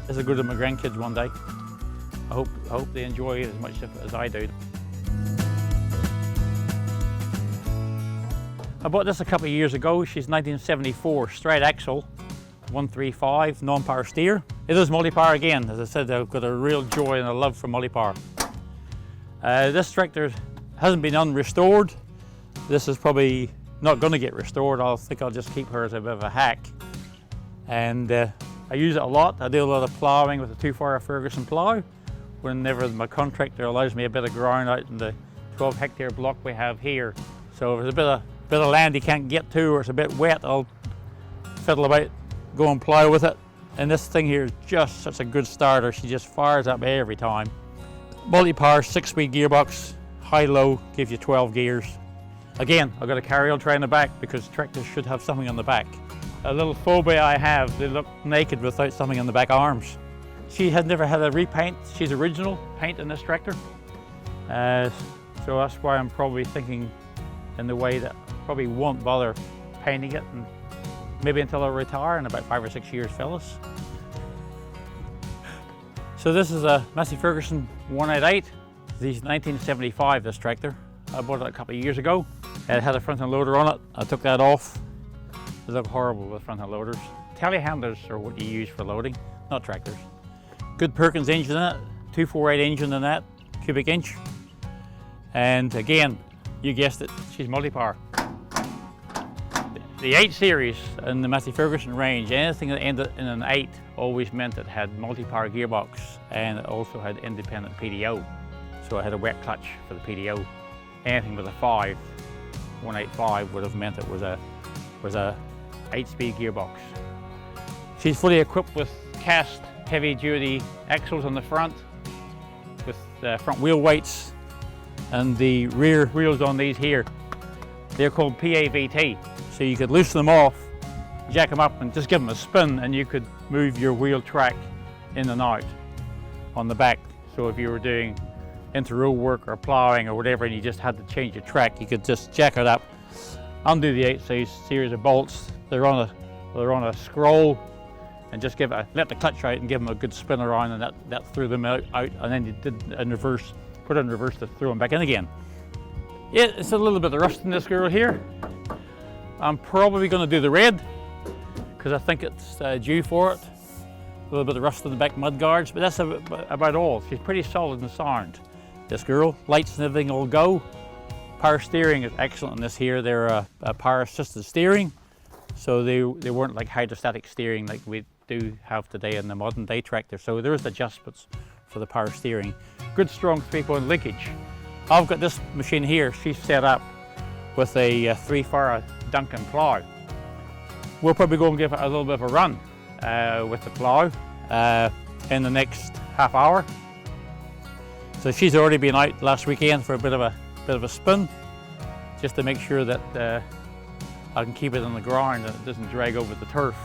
This will go to my grandkids one day. I hope they enjoy it as much as I do. I bought this a couple of years ago. She's 1974, straight axle, 135, non-power steer. It is multi-power again. As I said, I've got a real joy and a love for multi-power. This tractor hasn't been unrestored. This is probably not going to get restored. I think I'll just keep her as a bit of a hack. And I use it a lot. I do a lot of ploughing with a 2-fire Ferguson plough. Whenever my contractor allows me a bit of ground out in the 12-hectare block we have here. So if there's a bit of land he can't get to or it's a bit wet, I'll fiddle about, go and plough with it. And this thing here is just such a good starter. She just fires up every time. Multi-power 6-speed gearbox, high-low, gives you 12 gears. Again, I've got a carry-on tray in the back because tractors should have something on the back. A little phobia I have, they look naked without something on the back arms. She had never had a repaint. She's original paint in this tractor. So that's why I'm probably thinking in the way that I probably won't bother painting it, and maybe until I retire in about 5 or 6 years, fellas. So this is a Massey Ferguson 188. This is 1975, this tractor. I bought it a couple of years ago. It had a front end loader on it. I took that off. They look horrible with front end loaders. Telehandlers are what you use for loading, not tractors. Good Perkins engine in it, 248 engine in that, cubic inch. And again, you guessed it, she's multi-power. The 8 series in the Massey Ferguson range, anything that ended in an 8 always meant it had multi-power gearbox, and it also had independent PDO. So I had a wet clutch for the PDO. Anything with a 185 would have meant it was a 8-speed gearbox. She's fully equipped with cast heavy-duty axles on the front, with front wheel weights, and the rear wheels on these here, they're called PAVT. So you could loosen them off, jack them up and just give them a spin, and you could move your wheel track in and out on the back. So if you were doing inter-row work or ploughing or whatever and you just had to change your track, you could just jack it up, undo the 8 series of bolts. They're on a scroll, and just let the clutch out and give them a good spin around, and that threw them out, and then you did in reverse, put it in reverse to throw them back in again. Yeah, it's a little bit of rust in this girl here. I'm probably going to do the red because I think it's due for it. A little bit of rust in the back mud guards, but that's about all. She's pretty solid and sound. This girl, lights and everything will go. Power steering is excellent in this here. They're a power assisted steering, so they weren't like hydrostatic steering like we do have today in the modern day tractor. So there is adjustments for the power steering. Good strong 3-point linkage. I've got this machine here, she's set up with a 3-fire Duncan plough. We'll probably go and give it a little bit of a run with the plough in the next half hour. So she's already been out last weekend for a bit of a spin, just to make sure that I can keep it on the ground and it doesn't drag over the turf.